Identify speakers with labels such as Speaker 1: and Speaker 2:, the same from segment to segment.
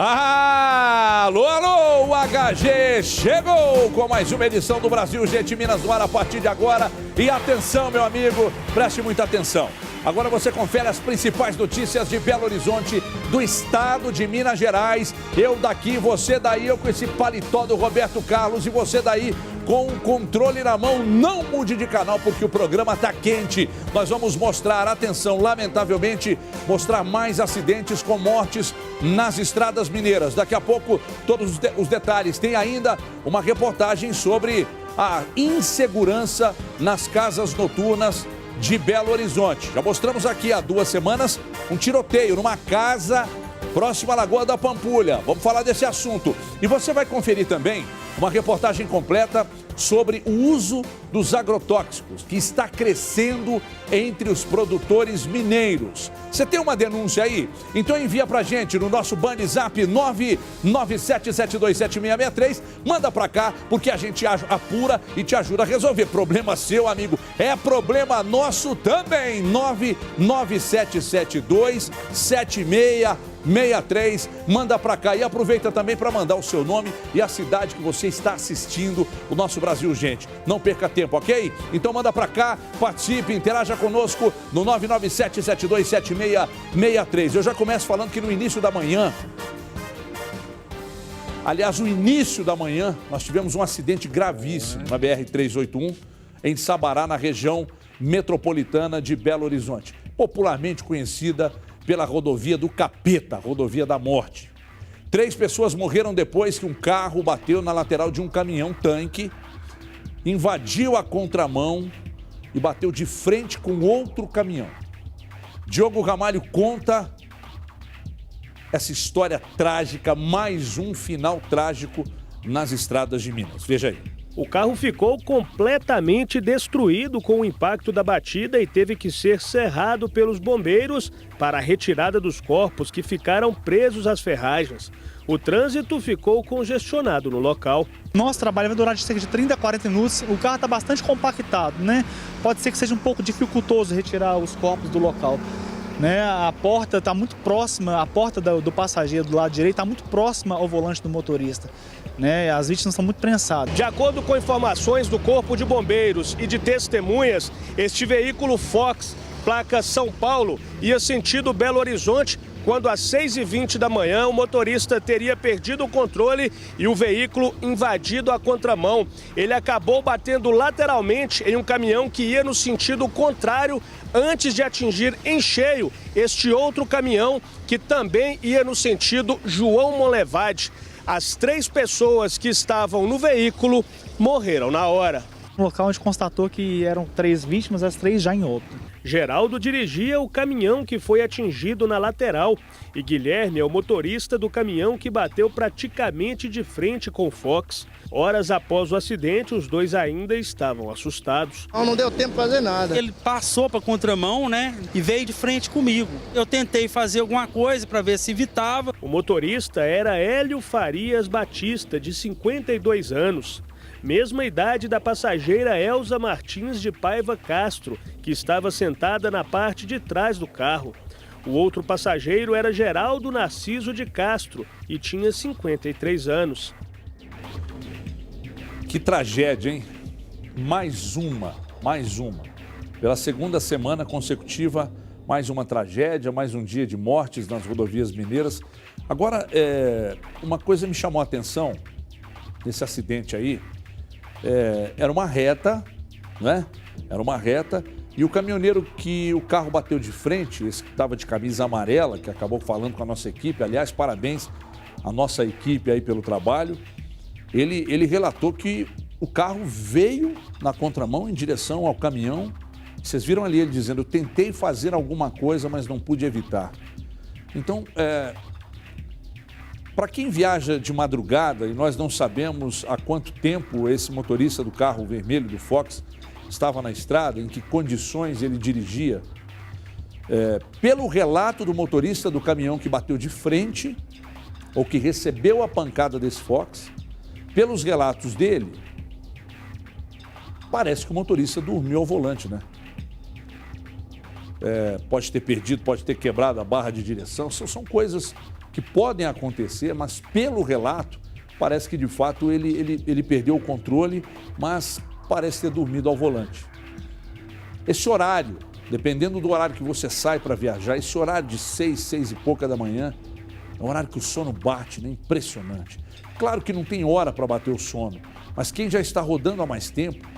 Speaker 1: Alô, alô, o HG chegou com mais uma edição do Brasil Gente Minas no ar a partir de agora. E atenção, meu amigo, preste muita atenção. Agora você confere as principais notícias de Belo Horizonte, do estado de Minas Gerais. Eu daqui, você daí, eu com esse paletó do Roberto Carlos e você daí com o controle na mão. Não mude de canal porque o programa tá quente. Nós vamos mostrar, atenção, lamentavelmente, mostrar mais acidentes com mortes nas estradas mineiras. Daqui a pouco, todos os detalhes. Tem ainda uma reportagem sobre a insegurança nas casas noturnas de Belo Horizonte. Já mostramos aqui há 2 semanas um tiroteio numa casa próxima à Lagoa da Pampulha. Vamos falar desse assunto. E você vai conferir também uma reportagem completa sobre o uso dos agrotóxicos, que está crescendo entre os produtores mineiros. Você tem uma denúncia aí? Então envia pra gente no nosso Bandzap 997727663. Manda pra cá, porque a gente apura e te ajuda a resolver. Problema seu, amigo, é problema nosso também. 997727663. Manda pra cá e aproveita também para mandar o seu nome e a cidade que você está assistindo o nosso Brasil Gente. Não perca tempo, ok? Então manda pra cá, participe, interaja conosco no 997727663. Eu já começo falando que no início da manhã, aliás, no início da manhã, nós tivemos um acidente gravíssimo na BR-381 em Sabará, na região metropolitana de Belo Horizonte, popularmente conhecida pela rodovia do Capeta, rodovia da morte. 3 pessoas morreram depois que um carro bateu na lateral de um caminhão-tanque, invadiu a contramão e bateu de frente com outro caminhão. Diogo Ramalho conta essa história trágica, mais um final trágico nas estradas de Minas. Veja aí.
Speaker 2: O carro ficou completamente destruído com o impacto da batida e teve que ser cerrado pelos bombeiros para a retirada dos corpos que ficaram presos às ferragens. O trânsito ficou congestionado no local.
Speaker 3: Nosso trabalho vai durar de cerca de 30 a 40 minutos. O carro está bastante compactado, né? Pode ser que seja um pouco dificultoso retirar os corpos do local. A porta está muito próxima, a porta do passageiro do lado direito está muito próxima ao volante do motorista. As vítimas são muito prensadas.
Speaker 2: De acordo com informações do Corpo de Bombeiros e de testemunhas, este veículo Fox, placa São Paulo, ia sentido Belo Horizonte, quando às 6h20 da manhã o motorista teria perdido o controle e o veículo invadido a contramão. Ele acabou batendo lateralmente em um caminhão que ia no sentido contrário antes de atingir em cheio este outro caminhão que também ia no sentido João Monlevade. As 3 pessoas que estavam no veículo morreram na hora.
Speaker 3: No local onde constatou que eram 3 vítimas, as 3 já em óbito.
Speaker 2: Geraldo dirigia o caminhão que foi atingido na lateral e Guilherme é o motorista do caminhão que bateu praticamente de frente com o Fox. Horas após o acidente, os 2 ainda estavam assustados.
Speaker 4: Não deu tempo de fazer nada.
Speaker 5: Ele passou para a contramão, e veio de frente comigo. Eu tentei fazer alguma coisa para ver se evitava.
Speaker 2: O motorista era Hélio Farias Batista, de 52 anos. Mesma idade da passageira Elza Martins de Paiva Castro, que estava sentada na parte de trás do carro. O outro passageiro era Geraldo Narciso de Castro e tinha 53 anos.
Speaker 1: Que tragédia, hein? Mais uma. Pela 2ª semana consecutiva, mais uma tragédia, mais um dia de mortes nas rodovias mineiras. Agora, uma coisa me chamou a atenção nesse acidente aí. Era uma reta, Era uma reta e o caminhoneiro que o carro bateu de frente, esse que estava de camisa amarela, que acabou falando com a nossa equipe, aliás, parabéns à nossa equipe aí pelo trabalho, ele relatou que o carro veio na contramão em direção ao caminhão. Vocês viram ali ele dizendo, eu tentei fazer alguma coisa, mas não pude evitar. Então, para quem viaja de madrugada, e nós não sabemos há quanto tempo esse motorista do carro vermelho do Fox estava na estrada, em que condições ele dirigia, pelo relato do motorista do caminhão que bateu de frente, ou que recebeu a pancada desse Fox, pelos relatos dele, parece que o motorista dormiu ao volante, Pode ter perdido, pode ter quebrado a barra de direção, são coisas que podem acontecer, mas pelo relato, parece que de fato ele perdeu o controle, mas parece ter dormido ao volante. Esse horário, dependendo do horário que você sai para viajar, esse horário de 6 e pouca da manhã, é um horário que o sono bate, né? Impressionante. Claro que não tem hora para bater o sono, mas quem já está rodando há mais tempo,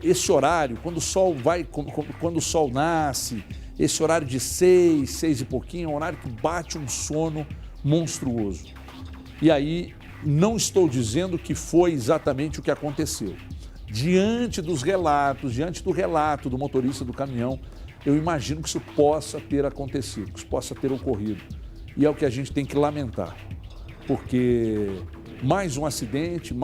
Speaker 1: esse horário, quando o sol nasce, esse horário de 6 e pouquinho, é um horário que bate um sono monstruoso. E aí, não estou dizendo que foi exatamente o que aconteceu. Diante do relato do motorista do caminhão, eu imagino que isso possa ter acontecido, que isso possa ter ocorrido. E é o que a gente tem que lamentar, porque mais um acidente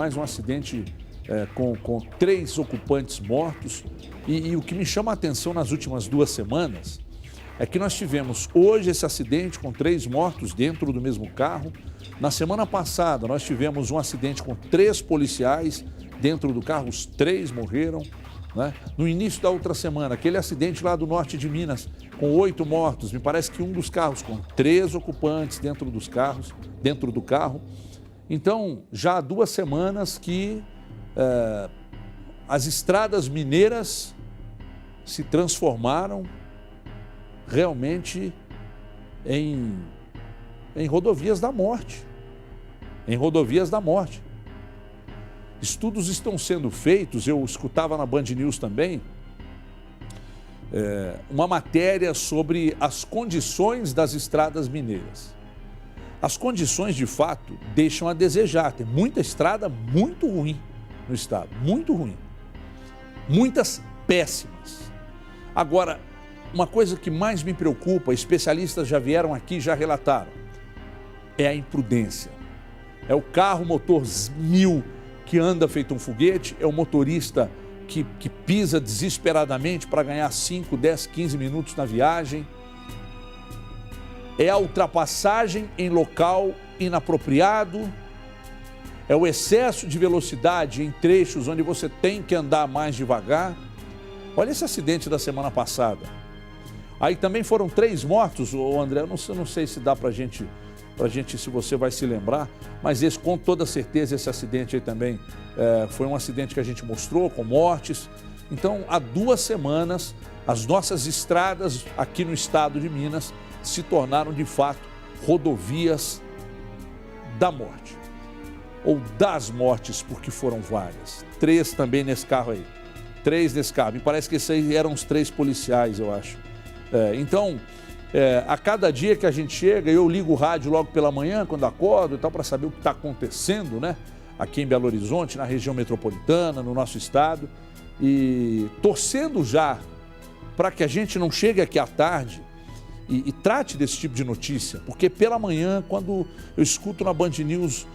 Speaker 1: com 3 ocupantes mortos. E o que me chama a atenção nas últimas 2 semanas é que nós tivemos hoje esse acidente com 3 mortos dentro do mesmo carro. Na semana passada, nós tivemos um acidente com 3 policiais dentro do carro, os 3 morreram, né? No início da outra semana, aquele acidente lá do norte de Minas, com 8 mortos, me parece que um dos carros com 3 ocupantes dentro do carro. Então, já há 2 semanas que as estradas mineiras se transformaram realmente em rodovias da morte. Estudos estão sendo feitos, eu escutava na Band News também, uma matéria sobre as condições das estradas mineiras. As condições, de fato, deixam a desejar. Tem muita estrada muito ruim no estado, muito ruim. Muitas péssimas. Agora, uma coisa que mais me preocupa, especialistas já vieram aqui, já relataram, é a imprudência. É o carro motor 1000 que anda feito um foguete, é o motorista que pisa desesperadamente para ganhar 5, 10, 15 minutos na viagem. É a ultrapassagem em local inapropriado, é o excesso de velocidade em trechos onde você tem que andar mais devagar. Olha esse acidente da semana passada. Aí também foram 3 mortos, André, eu não sei se dá pra gente, se você vai se lembrar, mas com toda certeza esse acidente aí também foi um acidente que a gente mostrou com mortes. Então, há 2 semanas, as nossas estradas aqui no estado de Minas se tornaram de fato rodovias da morte. Ou das mortes, porque foram várias. 3 também nesse carro aí. 3 nesse carro. Me parece que esses aí eram os 3 policiais, eu acho. Então, a cada dia que a gente chega, eu ligo o rádio logo pela manhã, quando acordo e tal, para saber o que está acontecendo, né? Aqui em Belo Horizonte, na região metropolitana, no nosso estado. E torcendo já para que a gente não chegue aqui à tarde e trate desse tipo de notícia. Porque pela manhã, quando eu escuto na Band News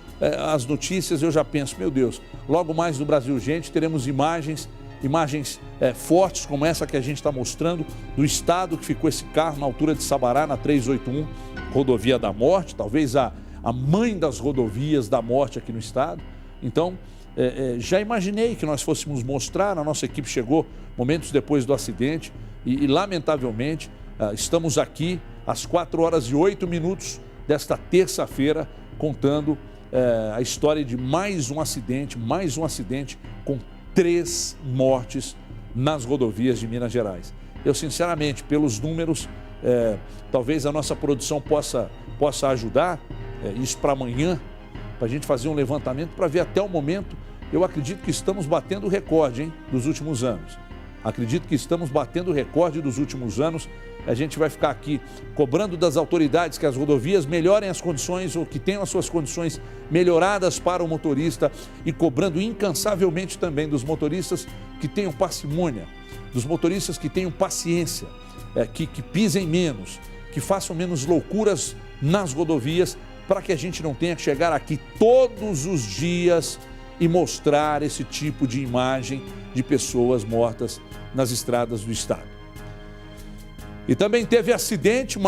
Speaker 1: as notícias, eu já penso, meu Deus, logo mais no Brasil Gente teremos imagens fortes como essa que a gente está mostrando, do estado que ficou esse carro na altura de Sabará, na 381, rodovia da morte, talvez a mãe das rodovias da morte aqui no estado. Então, já imaginei que nós fôssemos mostrar, a nossa equipe chegou momentos depois do acidente e lamentavelmente, estamos aqui às 4h08 desta terça-feira, contando a história de mais um acidente com 3 mortes nas rodovias de Minas Gerais. Eu, sinceramente, pelos números, talvez a nossa produção possa ajudar, isso para amanhã, para a gente fazer um levantamento, para ver até o momento. Eu acredito que estamos batendo o recorde, dos últimos anos. Acredito que estamos batendo o recorde dos últimos anos. A gente vai ficar aqui cobrando das autoridades que as rodovias melhorem as condições ou que tenham as suas condições melhoradas para o motorista e cobrando incansavelmente também dos motoristas que tenham parcimônia, dos motoristas que tenham paciência, que pisem menos, que façam menos loucuras nas rodovias, para que a gente não tenha que chegar aqui todos os dias e mostrar esse tipo de imagem de pessoas mortas nas estradas do estado. E também teve acidente,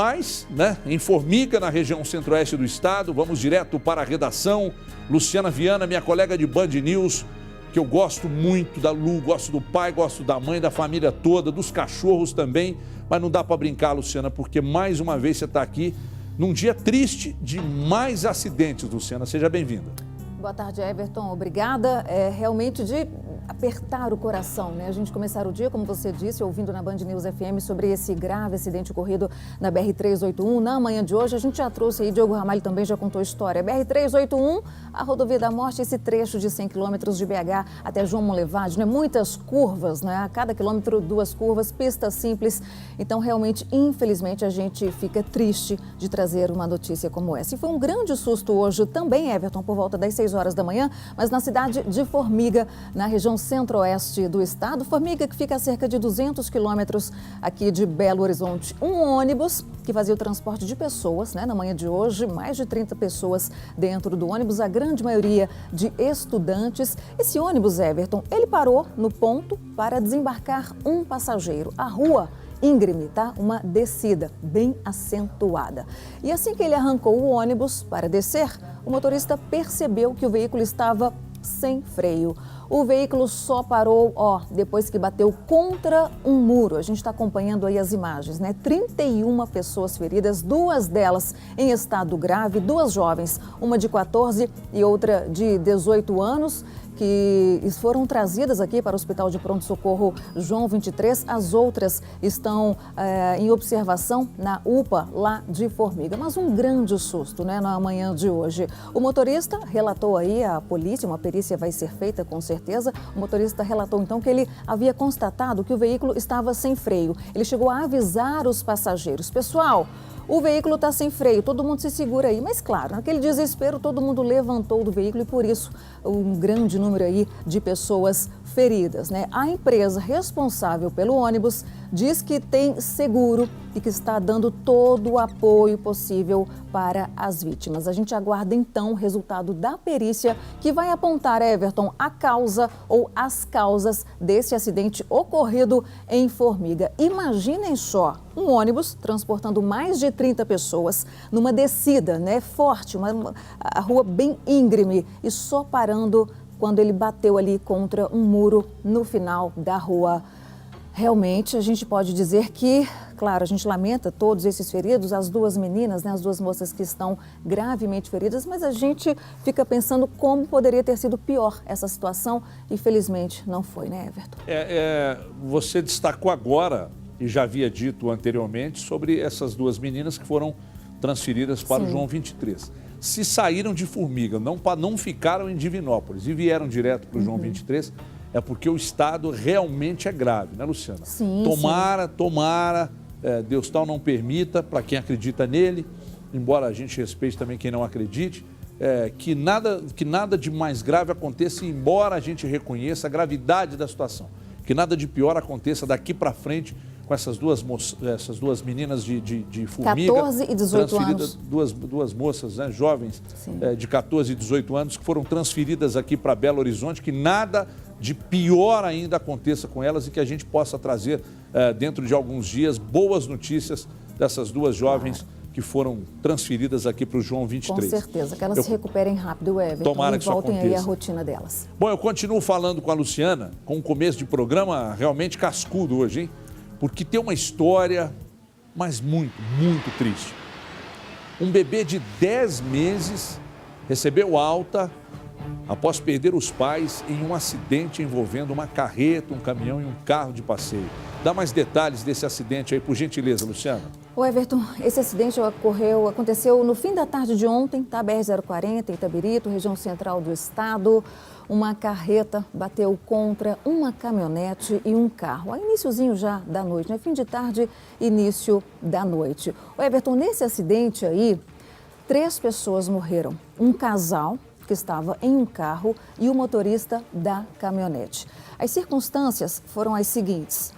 Speaker 1: em Formiga, na região centro-oeste do estado. Vamos direto para a redação. Luciana Viana, minha colega de Band News, que eu gosto muito da Lu, gosto do pai, gosto da mãe, da família toda, dos cachorros também. Mas não dá para brincar, Luciana, porque mais uma vez você está aqui num dia triste de mais acidentes. Luciana, seja bem-vinda.
Speaker 4: Boa tarde, Everton. Obrigada. É realmente de apertar o coração, né? A gente começar o dia, como você disse, ouvindo na Band News FM sobre esse grave acidente ocorrido na BR-381. Na manhã de hoje, a gente já trouxe aí, Diogo Ramalho também já contou a história. BR-381, a rodovia da morte, esse trecho de 100 quilômetros de BH até João Monlevade, né? Muitas curvas, né? A cada quilômetro, 2 curvas, pista simples. Então, realmente, infelizmente, a gente fica triste de trazer uma notícia como essa. E foi um grande susto hoje também, Everton, por volta das 6 horas da manhã, mas na cidade de Formiga, na região centro-oeste do estado. Formiga, que fica a cerca de 200 quilômetros aqui de Belo Horizonte. Um ônibus que fazia o transporte de pessoas, né? Na manhã de hoje, mais de 30 pessoas dentro do ônibus, a grande maioria de estudantes. Esse ônibus, Everton, ele parou no ponto para desembarcar um passageiro. A rua íngreme, tá? Uma descida bem acentuada. E assim que ele arrancou o ônibus para descer, o motorista percebeu que o veículo estava sem freio. O veículo só parou, depois que bateu contra um muro. A gente está acompanhando aí as imagens, né? 31 pessoas feridas, 2 delas em estado grave, 2 jovens, uma de 14 e outra de 18 anos, que foram trazidas aqui para o Hospital de Pronto-Socorro João 23. As outras estão em observação na UPA lá de Formiga. Mas um grande susto, né, na manhã de hoje. O motorista relatou aí à polícia, uma perícia vai ser feita com certeza. O motorista relatou então que ele havia constatado que o veículo estava sem freio. Ele chegou a avisar os passageiros: pessoal, o veículo está sem freio, todo mundo se segura aí. Mas claro, naquele desespero, todo mundo levantou do veículo e por isso um grande número aí de pessoas feridas, né? A empresa responsável pelo ônibus diz que tem seguro e que está dando todo o apoio possível para as vítimas. A gente aguarda então o resultado da perícia que vai apontar, Everton, a causa ou as causas desse acidente ocorrido em Formiga. Imaginem só, um ônibus transportando mais de 30 pessoas numa descida, né, forte, a rua bem íngreme, e só parando quando ele bateu ali contra um muro no final da rua. Realmente, a gente pode dizer que, claro, a gente lamenta todos esses feridos, as 2 meninas, né, as 2 moças que estão gravemente feridas, mas a gente fica pensando como poderia ter sido pior essa situação e felizmente não foi, né, Everton?
Speaker 1: Você destacou agora, e já havia dito anteriormente, sobre essas 2 meninas que foram transferidas para o João 23. Se saíram de Formiga, não ficaram em Divinópolis e vieram direto para o João 23, é porque o estado realmente é grave, né, Luciana?
Speaker 4: Sim,
Speaker 1: tomara, Deus tal não permita, para quem acredita nele, embora a gente respeite também quem não acredite, que nada de mais grave aconteça, embora a gente reconheça a gravidade da situação. Que nada de pior aconteça daqui para frente com essas duas meninas de Formiga.
Speaker 4: 14 e 18 anos.
Speaker 1: Duas moças, né, jovens, de 14 e 18 anos, que foram transferidas aqui para Belo Horizonte, que nada de pior ainda aconteça com elas e que a gente possa trazer, dentro de alguns dias, boas notícias dessas 2 jovens que foram transferidas aqui para o João 23.
Speaker 4: Com certeza, que elas se recuperem rápido, Everton,
Speaker 1: tomara
Speaker 4: e
Speaker 1: que isso
Speaker 4: voltem
Speaker 1: aconteça.
Speaker 4: aí à rotina delas.
Speaker 1: Bom, eu continuo falando com a Luciana, com um começo de programa realmente cascudo hoje, hein? Porque tem uma história, mas muito, muito triste. Um bebê de 10 meses recebeu alta após perder os pais em um acidente envolvendo uma carreta, um caminhão e um carro de passeio. Dá mais detalhes desse acidente aí, por gentileza, Luciana.
Speaker 4: O Everton, esse acidente aconteceu no fim da tarde de ontem, tá? BR-040, Itabirito, região central do estado. Uma carreta bateu contra uma caminhonete e um carro. A iniciozinho já da noite, né? Fim de tarde, início da noite. O Everton, nesse acidente aí, 3 pessoas morreram. Um casal que estava em um carro e o motorista da caminhonete. As circunstâncias foram as seguintes.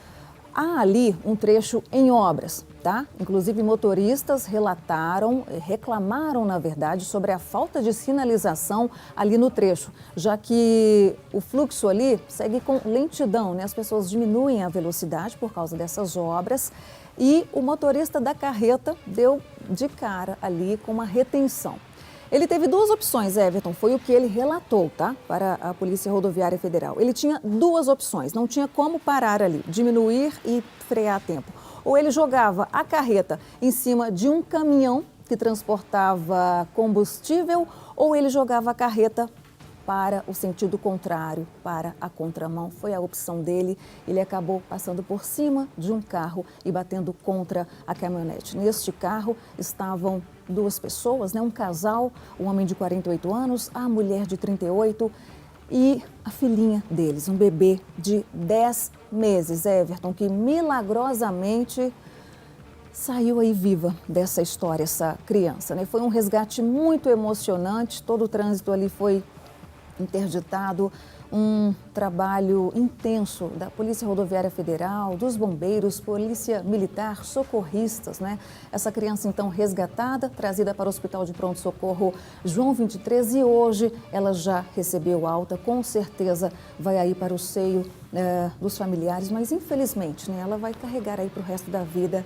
Speaker 4: Há ali um trecho em obras, tá? Inclusive motoristas reclamaram, na verdade, sobre a falta de sinalização ali no trecho, já que o fluxo ali segue com lentidão, né? As pessoas diminuem a velocidade por causa dessas obras e o motorista da carreta deu de cara ali com uma retenção. Ele teve 2 opções, Everton, foi o que ele relatou, tá? Para a Polícia Rodoviária Federal. Ele tinha 2 opções, não tinha como parar ali, diminuir e frear a tempo. Ou ele jogava a carreta em cima de um caminhão que transportava combustível ou ele jogava a carreta para o sentido contrário, para a contramão. Foi a opção dele. Ele acabou passando por cima de um carro e batendo contra a caminhonete. Neste carro estavam duas pessoas, né? Um casal, um homem de 48 anos, a mulher de 38 e a filhinha deles, um bebê de 10 meses, Everton, que milagrosamente saiu aí viva dessa história, essa criança, né? Foi um resgate muito emocionante, todo o trânsito ali foi interditado, um trabalho intenso da Polícia Rodoviária Federal, dos bombeiros, Polícia Militar, socorristas, né? Essa criança, então, resgatada, trazida para o Hospital de Pronto-Socorro João 23 e hoje ela já recebeu alta, com certeza vai aí para o seio dos familiares, mas infelizmente, né, ela vai carregar aí para o resto da vida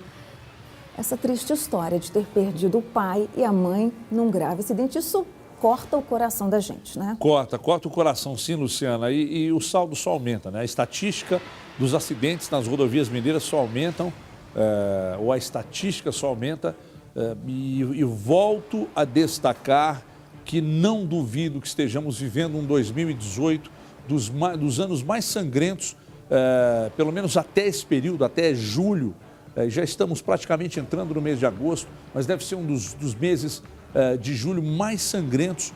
Speaker 4: essa triste história de ter perdido o pai e a mãe num grave acidente. Isso corta o coração da gente, né?
Speaker 1: Corta o coração, sim, Luciana. E o saldo só aumenta, né? A estatística dos acidentes nas rodovias mineiras só aumentam, ou a estatística só aumenta. E volto a destacar que não duvido que estejamos vivendo um 2018 dos anos mais sangrentos, pelo menos até esse período, até julho. Já estamos praticamente entrando no mês de agosto, mas deve ser um dos meses de julho mais sangrentos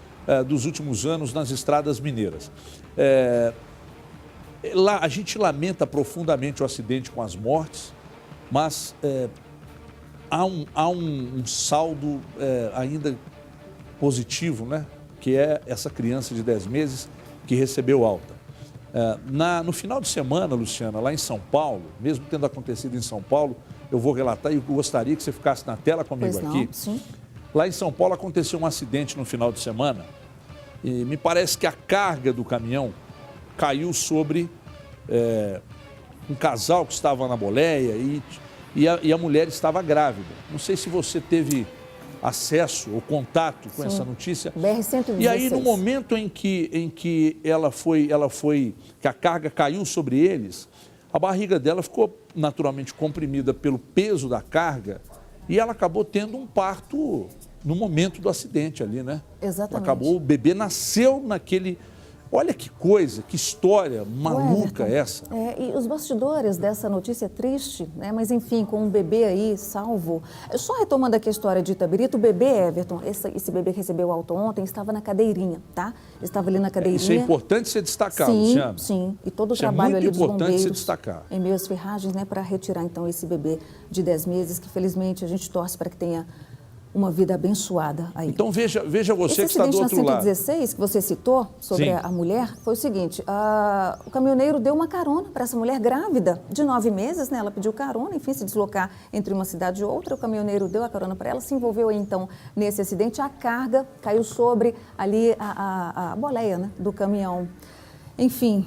Speaker 1: dos últimos anos nas estradas mineiras. Lá a gente lamenta profundamente o acidente com as mortes, mas há um saldo ainda positivo, né? Que é essa criança de 10 meses que recebeu alta. No final de semana, Luciana, lá em São Paulo, mesmo tendo acontecido em São Paulo, eu vou relatar e eu gostaria que você ficasse na tela comigo aqui.
Speaker 4: Sim.
Speaker 1: Lá em São Paulo aconteceu um acidente no final de semana e me parece que a carga do caminhão caiu sobre um casal que estava na boleia e a mulher estava grávida. Não sei se você teve acesso ou contato com essa notícia.
Speaker 4: BR-116.
Speaker 1: E aí, no momento em que que a carga caiu sobre eles, a barriga dela ficou naturalmente comprimida pelo peso da carga e ela acabou tendo um parto no momento do acidente ali, né?
Speaker 4: Exatamente.
Speaker 1: O bebê nasceu naquele... Olha que coisa, que história maluca essa.
Speaker 4: E os bastidores dessa notícia triste, né? Mas enfim, com um bebê aí salvo. Só retomando aqui a história de Itabirito, o bebê, Everton, esse bebê que recebeu alta ontem, estava na cadeirinha, tá? Estava ali na cadeirinha.
Speaker 1: Isso é importante ser destacado,
Speaker 4: sim,
Speaker 1: Luciano.
Speaker 4: Sim, e todo o
Speaker 1: Isso
Speaker 4: trabalho
Speaker 1: é
Speaker 4: ali
Speaker 1: muito
Speaker 4: dos
Speaker 1: importante
Speaker 4: bombeiros
Speaker 1: se destacar.
Speaker 4: em meio às ferragens, né? Para retirar então esse bebê de 10 meses, que felizmente a gente torce para que tenha uma vida abençoada aí.
Speaker 1: Então veja você que está do outro
Speaker 4: lado.
Speaker 1: lado.
Speaker 4: Esse acidente na 116 que você citou sobre a mulher foi o seguinte, o caminhoneiro deu uma carona para essa mulher grávida de 9 meses, né? Ela pediu carona, enfim, se deslocar entre uma cidade e outra, o caminhoneiro deu a carona para ela, se envolveu aí, então nesse acidente, a carga caiu sobre ali a boleia, né, do caminhão. Enfim,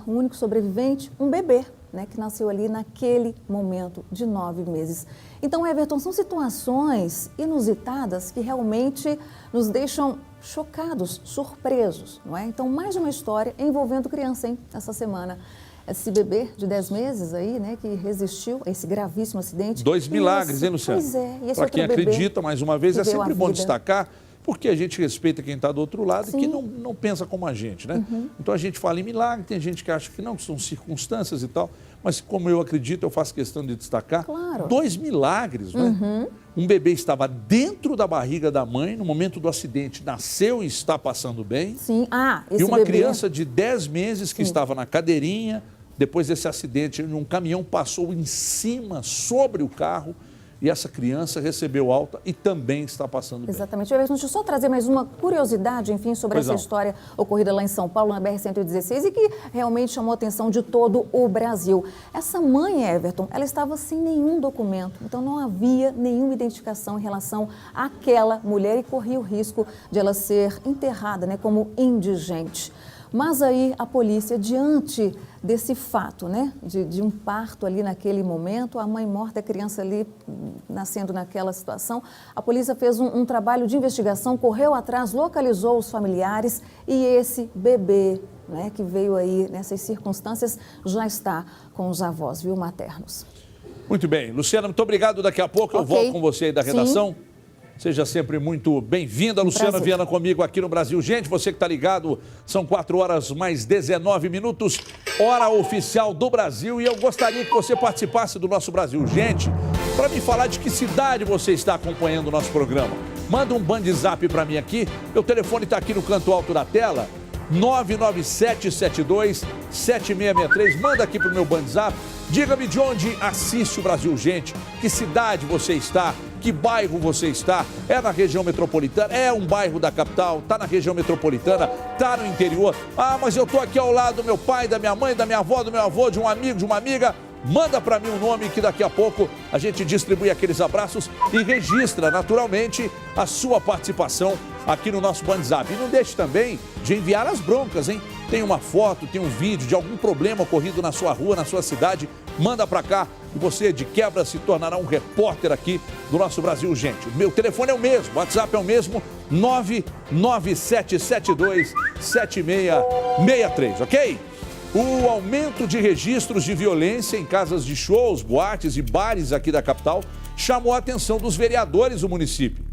Speaker 4: o único sobrevivente, um bebê, né, que nasceu ali naquele momento de 9 meses. Então, Everton, são situações inusitadas que realmente nos deixam chocados, surpresos, não é? Então, mais uma história envolvendo criança, hein, essa semana. Esse bebê de 10 meses aí, né, que resistiu a esse gravíssimo acidente.
Speaker 1: 2 milagres, hein, Luciano?
Speaker 4: Pois é. E esse
Speaker 1: para quem acredita, mais uma vez, é sempre bom destacar, porque a gente respeita quem está do outro lado e que não pensa como a gente, né? Então a gente fala em milagre, tem gente que acha que não, que são circunstâncias e tal, mas como eu acredito, eu faço questão de destacar 2 milagres, né? Um bebê estava dentro da barriga da mãe, no momento do acidente, nasceu e está passando bem.
Speaker 4: Sim,
Speaker 1: esse e uma criança de 10 meses que estava na cadeirinha, depois desse acidente, um caminhão passou em cima, sobre o carro, e essa criança recebeu alta e também está passando bem.
Speaker 4: Exatamente. Deixa eu só trazer mais uma curiosidade, enfim, sobre essa história ocorrida lá em São Paulo, na BR-116, e que realmente chamou a atenção de todo o Brasil. Essa mãe, Everton, ela estava sem nenhum documento, então não havia nenhuma identificação em relação àquela mulher e corria o risco de ela ser enterrada, né, como indigente. Mas aí a polícia, diante desse fato, né, de um parto ali naquele momento, a mãe morta, a criança ali nascendo naquela situação, a polícia fez um trabalho de investigação, correu atrás, localizou os familiares e esse bebê, né, que veio aí nessas circunstâncias, já está com os avós, maternos.
Speaker 1: Muito bem. Luciana, muito obrigado. Daqui a pouco eu volto com você aí da redação. Seja sempre muito bem-vinda, Luciana Viana, comigo aqui no Brasil. Gente, você que está ligado, são 4 horas mais 19 minutos, hora oficial do Brasil. E eu gostaria que você participasse do nosso Brasil Gente, para me falar de que cidade você está acompanhando o nosso programa. Manda um band zap para mim aqui, meu telefone está aqui no canto alto da tela, 99772-7663. Manda aqui para o meu band zap, diga-me de onde assiste o Brasil Gente, que cidade você está, que bairro você está, é na região metropolitana, é um bairro da capital, está na região metropolitana, está no interior. Ah, mas eu estou aqui ao lado do meu pai, da minha mãe, da minha avó, do meu avô, de um amigo, de uma amiga. Manda para mim um nome que daqui a pouco a gente distribui aqueles abraços e registra naturalmente a sua participação aqui no nosso WhatsApp. E não deixe também de enviar as broncas, hein? Tem uma foto, tem um vídeo de algum problema ocorrido na sua rua, na sua cidade, manda para cá e você de quebra se tornará um repórter aqui do nosso Brasil Gente. O meu telefone é o mesmo, o WhatsApp é o mesmo, 99772-7663, ok? O aumento de registros de violência em casas de shows, boates e bares aqui da capital chamou a atenção dos vereadores do município.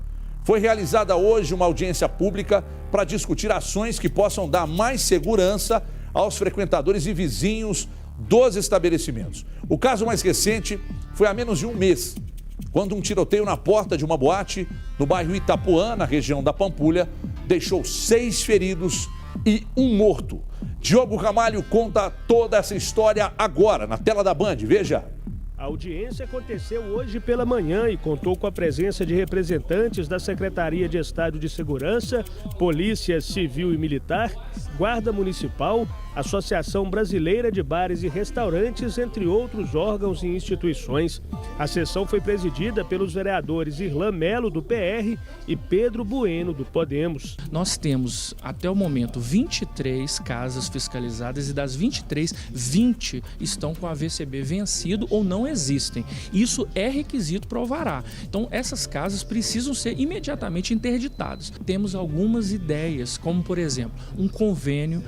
Speaker 1: Foi realizada hoje uma audiência pública para discutir ações que possam dar mais segurança aos frequentadores e vizinhos dos estabelecimentos. O caso mais recente foi há menos de um mês, quando um tiroteio na porta de uma boate no bairro Itapuã, na região da Pampulha, deixou 6 feridos e 1 morto. Diogo Ramalho conta toda essa história agora, na tela da Band, veja.
Speaker 2: A audiência aconteceu hoje pela manhã e contou com a presença de representantes da Secretaria de Estado de Segurança, Polícia Civil e Militar, Guarda Municipal, Associação Brasileira de Bares e Restaurantes, entre outros órgãos e instituições. A sessão foi presidida pelos vereadores Irlan Melo, do PR, e Pedro Bueno, do Podemos.
Speaker 6: Nós temos, até o momento, 23 casas fiscalizadas e das 23, 20 estão com a VCB vencido ou não existem. Isso é requisito para o alvará. Então, essas casas precisam ser imediatamente interditadas. Temos algumas ideias, como, por exemplo, um convênio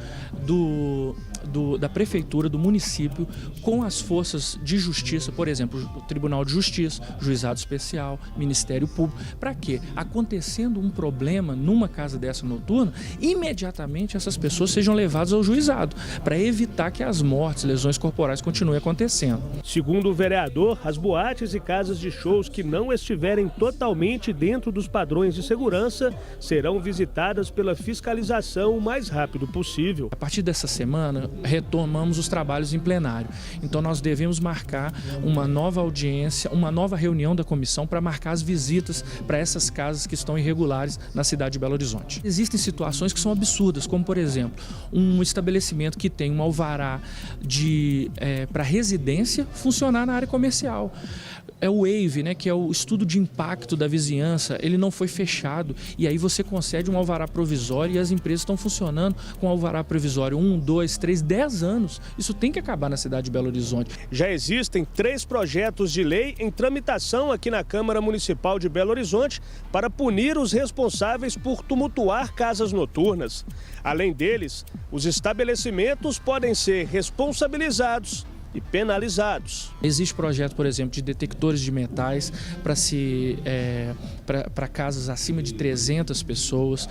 Speaker 6: da prefeitura, do município, com as forças de justiça, por exemplo, o Tribunal de Justiça, Juizado Especial, Ministério Público, para que, acontecendo um problema numa casa dessa noturna, imediatamente essas pessoas sejam levadas ao juizado, para evitar que as mortes, lesões corporais continuem acontecendo.
Speaker 2: Segundo o vereador, as boates e casas de shows que não estiverem totalmente dentro dos padrões de segurança serão visitadas pela fiscalização o mais rápido possível.
Speaker 6: A partir dessa semana, retomamos os trabalhos em plenário. Então, nós devemos marcar uma nova audiência, uma nova reunião da comissão para marcar as visitas para essas casas que estão irregulares na cidade de Belo Horizonte. Existem situações que são absurdas, como, por exemplo, um estabelecimento que tem um alvará para residência funcionar na área comercial. É o WAVE, né, que é o estudo de impacto da vizinhança, ele não foi fechado e aí você concede um alvará provisório e as empresas estão funcionando com alvará provisório 1, 2, 3, 10 anos. Isso tem que acabar na cidade de Belo Horizonte.
Speaker 2: Já existem 3 projetos de lei em tramitação aqui na Câmara Municipal de Belo Horizonte para punir os responsáveis por tumultuar casas noturnas. Além deles, os estabelecimentos podem ser responsabilizados e penalizados.
Speaker 6: Existe projeto, por exemplo, de detectores de metais para casas acima de 300 pessoas.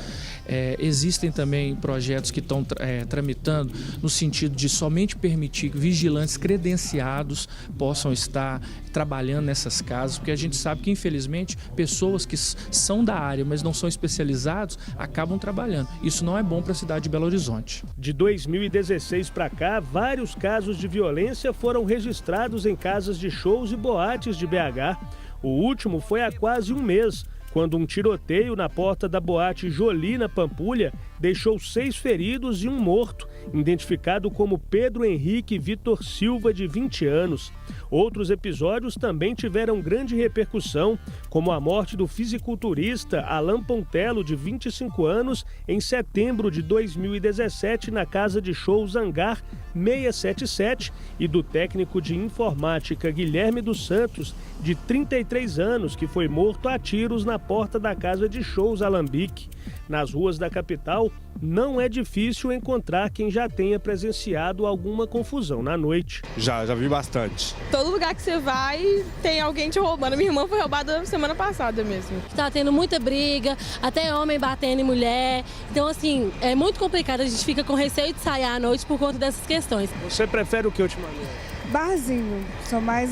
Speaker 6: Existem também projetos que estão tramitando no sentido de somente permitir que vigilantes credenciados possam estar trabalhando nessas casas, porque a gente sabe que, infelizmente, pessoas que são da área, mas não são especializados, acabam trabalhando. Isso não é bom para a cidade de Belo Horizonte.
Speaker 2: De 2016 para cá, vários casos de violência foram registrados em casas de shows e boates de BH. O último foi há quase um mês, quando um tiroteio na porta da boate Jolie, na Pampulha, deixou 6 feridos e 1 morto, identificado como Pedro Henrique Vitor Silva, de 20 anos. Outros episódios também tiveram grande repercussão, como a morte do fisiculturista Alan Pontello, de 25 anos, em setembro de 2017, na casa de shows Hangar 677, e do técnico de informática Guilherme dos Santos, de 33 anos, que foi morto a tiros na porta da casa de shows Alambique. Nas ruas da capital, local, não é difícil encontrar quem já tenha presenciado alguma confusão na noite.
Speaker 7: Já vi bastante.
Speaker 8: Todo lugar que você vai, tem alguém te roubando. Minha irmã foi roubada semana passada mesmo.
Speaker 9: Tá tendo muita briga, até homem batendo em mulher. Então, assim, é muito complicado. A gente fica com receio de sair à noite por conta dessas questões.
Speaker 2: Você prefere o que ultimamente?
Speaker 10: Barzinho.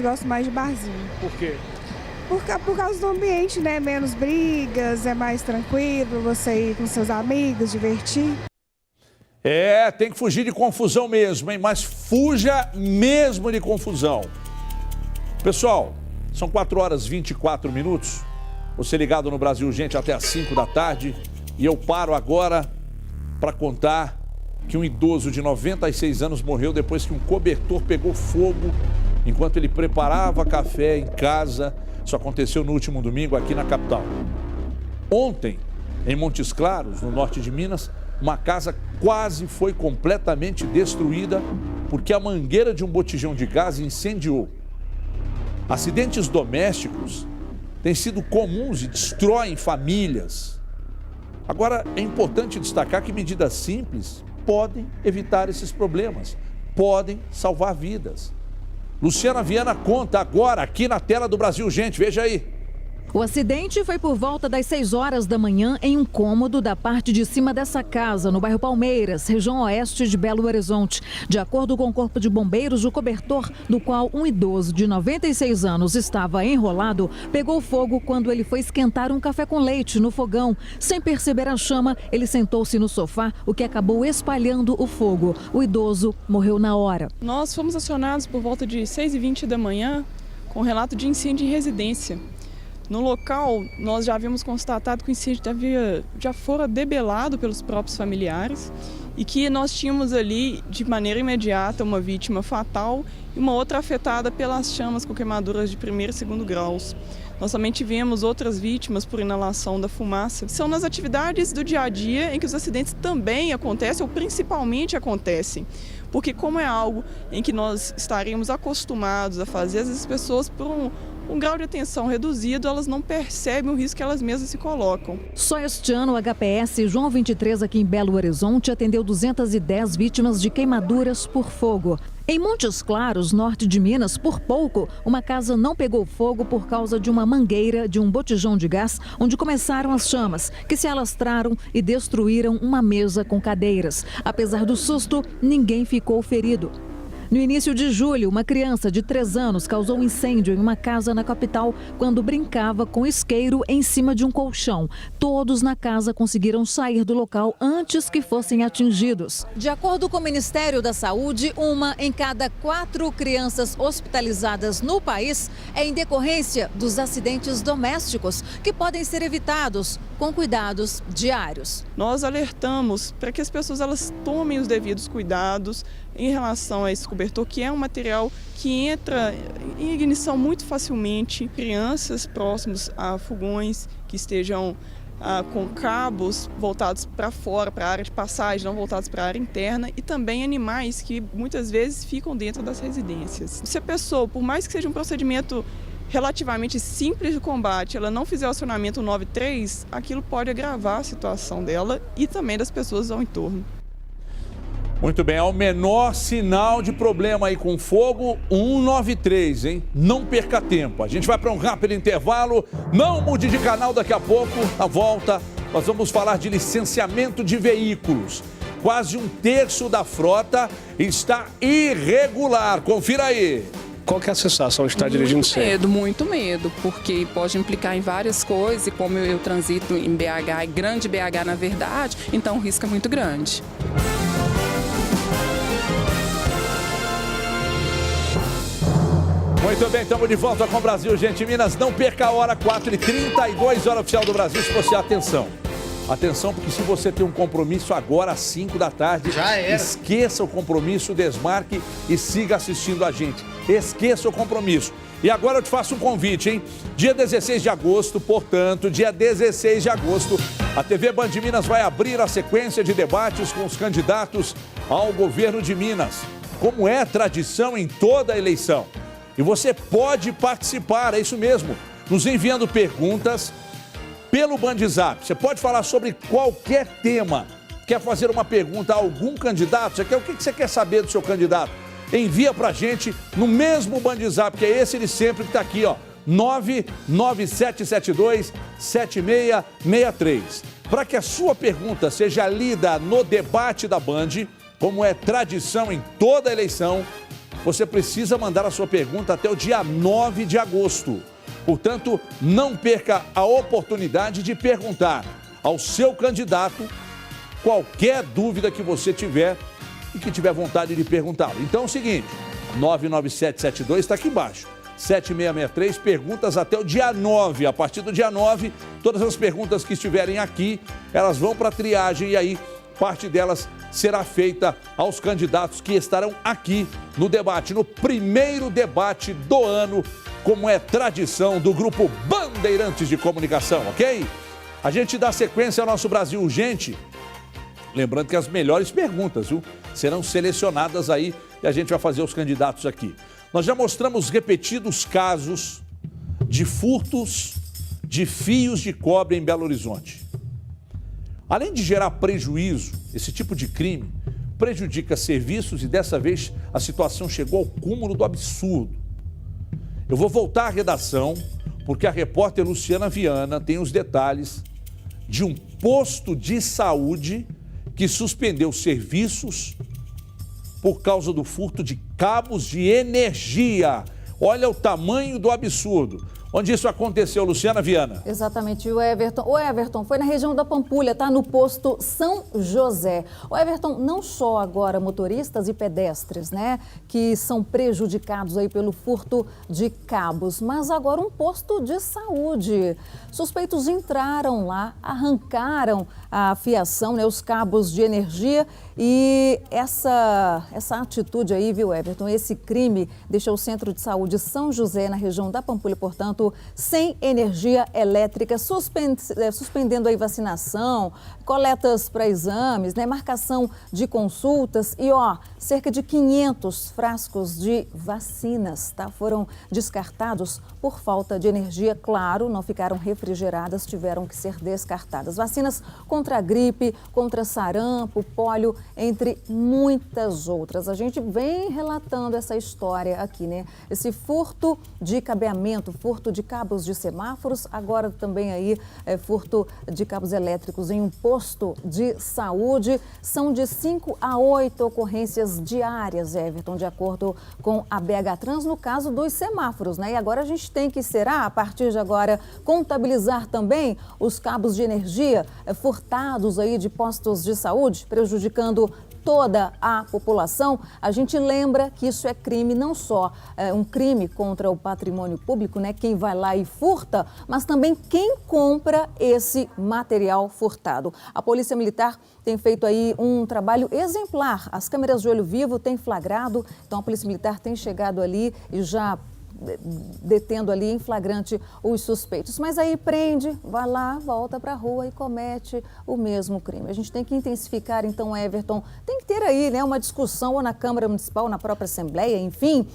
Speaker 10: Gosto mais de barzinho.
Speaker 2: Por quê?
Speaker 10: Por causa do ambiente, né? Menos brigas, é mais tranquilo, você ir com seus amigos, divertir.
Speaker 1: Tem que fugir de confusão mesmo, hein? Mas fuja mesmo de confusão. Pessoal, são 4h24. Você ligado no Brasil Urgente até às 5 da tarde. E eu paro agora para contar que um idoso de 96 anos morreu depois que um cobertor pegou fogo enquanto ele preparava café em casa. Isso aconteceu no último domingo aqui na capital. Ontem, em Montes Claros, no norte de Minas, uma casa quase foi completamente destruída porque a mangueira de um botijão de gás incendiou. Acidentes domésticos têm sido comuns e destroem famílias. Agora, é importante destacar que medidas simples podem evitar esses problemas, podem salvar vidas. Luciana Viana conta agora aqui na tela do Brasil Urgente, veja aí.
Speaker 4: O acidente foi por volta das 6 horas da manhã em um cômodo da parte de cima dessa casa, no bairro Palmeiras, região oeste de Belo Horizonte. De acordo com o Corpo de Bombeiros, o cobertor, no qual um idoso de 96 anos estava enrolado, pegou fogo quando ele foi esquentar um café com leite no fogão. Sem perceber a chama, ele sentou-se no sofá, o que acabou espalhando o fogo. O idoso morreu na hora.
Speaker 8: Nós fomos acionados por volta de 6h20 da manhã com relato de incêndio em residência. No local, nós já havíamos constatado que o incêndio já fora debelado pelos próprios familiares e que nós tínhamos ali, de maneira imediata, uma vítima fatal e uma outra afetada pelas chamas com queimaduras de 1º e 2º graus. Nós também tivemos outras vítimas por inalação da fumaça. São nas atividades do dia a dia em que os acidentes também acontecem, ou principalmente acontecem. Porque como é algo em que nós estaríamos acostumados a fazer, às vezes as pessoas, por um grau de atenção reduzido, elas não percebem o risco que elas mesmas se colocam.
Speaker 4: Só este ano, o HPS João 23, aqui em Belo Horizonte, atendeu 210 vítimas de queimaduras por fogo. Em Montes Claros, norte de Minas, por pouco, uma casa não pegou fogo por causa de uma mangueira de um botijão de gás, onde começaram as chamas, que se alastraram e destruíram uma mesa com cadeiras. Apesar do susto, ninguém ficou ferido. No início de julho, uma criança de 3 anos causou um incêndio em uma casa na capital quando brincava com isqueiro em cima de um colchão. Todos na casa conseguiram sair do local antes que fossem atingidos. De acordo com o Ministério da Saúde, 1 em cada 4 crianças hospitalizadas no país é em decorrência dos acidentes domésticos, que podem ser evitados com cuidados diários.
Speaker 8: Nós alertamos para que as pessoas elas tomem os devidos cuidados em relação a esse cobertor, que é um material que entra em ignição muito facilmente. Crianças próximos a fogões que estejam com cabos voltados para fora, para a área de passagem, não voltados para a área interna, e também animais que muitas vezes ficam dentro das residências. Se a pessoa, por mais que seja um procedimento relativamente simples de combate, ela não fizer o acionamento 93, aquilo pode agravar a situação dela e também das pessoas ao entorno.
Speaker 1: Muito bem, é o menor sinal de problema aí com fogo, 193, hein? Não perca tempo. A gente vai para um rápido intervalo. Não mude de canal daqui a pouco. Na volta, nós vamos falar de licenciamento de veículos. Quase 1/3 da frota está irregular. Confira aí.
Speaker 2: Qual que é a sensação de estar dirigindo sempre?
Speaker 11: Muito medo, porque pode implicar em várias coisas, e como eu transito em BH, grande BH na verdade, então o risco é muito grande.
Speaker 1: Muito bem, estamos de volta com o Brasil, gente. Minas, não perca a hora, 4h32, hora oficial do Brasil. Se você, atenção, porque se você tem um compromisso agora às 5 da tarde, esqueça o compromisso, desmarque e siga assistindo a gente. Esqueça o compromisso. E agora eu te faço um convite, hein? Dia 16 de agosto, portanto, dia 16 de agosto, a TV Band Minas vai abrir a sequência de debates com os candidatos ao governo de Minas, como é tradição em toda a eleição. E você pode participar, é isso mesmo, nos enviando perguntas pelo Bandzap. Você pode falar sobre qualquer tema. quer fazer uma pergunta a algum candidato? O que você quer saber do seu candidato? Envia pra gente no mesmo Bandzap, que é esse ele sempre que tá aqui, ó. 99772-7663. Para que a sua pergunta seja lida no debate da Band, como é tradição em toda eleição, você precisa mandar a sua pergunta até o dia 9 de agosto. Portanto, não perca a oportunidade de perguntar ao seu candidato qualquer dúvida que você tiver e que tiver vontade de perguntá-lo. Então é o seguinte, 99772 está aqui embaixo. 7663, perguntas até o dia 9. A partir do dia 9, todas as perguntas que estiverem aqui, elas vão para a triagem e aí parte delas será feita aos candidatos que estarão aqui no debate, no primeiro debate do ano, como é tradição do Grupo Bandeirantes de Comunicação, ok? A gente dá sequência ao nosso Brasil Urgente. Lembrando que as melhores perguntas, viu, serão selecionadas aí e a gente vai fazer os candidatos aqui. Nós já mostramos repetidos casos de furtos de fios de cobre em Belo Horizonte. Além de gerar prejuízo, esse tipo de crime prejudica serviços e dessa vez a situação chegou ao cúmulo do absurdo. Eu vou voltar à redação porque a repórter Luciana Viana tem os detalhes de um posto de saúde que suspendeu serviços por causa do furto de cabos de energia. Olha o tamanho do absurdo. Onde isso aconteceu, Luciana Viana?
Speaker 4: Exatamente, o Everton. O Everton foi na região da Pampulha, tá? No posto São José. O Everton, não só agora motoristas e pedestres, né, que são prejudicados aí pelo furto de cabos, mas agora um posto de saúde. Suspeitos entraram lá, arrancaram a fiação, né, os cabos de energia e essa atitude aí, viu, Everton, esse crime deixou o Centro de Saúde São José, na região da Pampulha, portanto, sem energia elétrica, suspendendo aí vacinação, coletas para exames, né, marcação de consultas e, cerca de 500 frascos de vacinas, tá? Foram descartados por falta de energia, claro, não ficaram refrigeradas, tiveram que ser descartadas. Vacinas contra a gripe, contra sarampo, pólio, entre muitas outras. A gente vem relatando essa história aqui, né? Esse furto de cabeamento, furto de cabos de semáforos, agora também aí furto de cabos elétricos em um posto de saúde. São de 5 a 8 ocorrências diárias, Everton, de acordo com a BH Trans, no caso dos semáforos, né? E agora a gente tem que, a partir de agora, contabilizar também os cabos de energia furtados aí de postos de saúde, prejudicando toda a população. A gente lembra que isso é crime, não só um crime contra o patrimônio público, né? Quem vai lá e furta, mas também quem compra esse material furtado. A Polícia Militar tem feito aí um trabalho exemplar. As câmeras de olho vivo têm flagrado, então a Polícia Militar tem chegado ali e já detendo ali em flagrante os suspeitos. Mas aí prende, vai lá, volta para a rua e comete o mesmo crime. A gente tem que intensificar, então, Everton, tem que ter aí, né, uma discussão ou na Câmara Municipal, na própria Assembleia, enfim,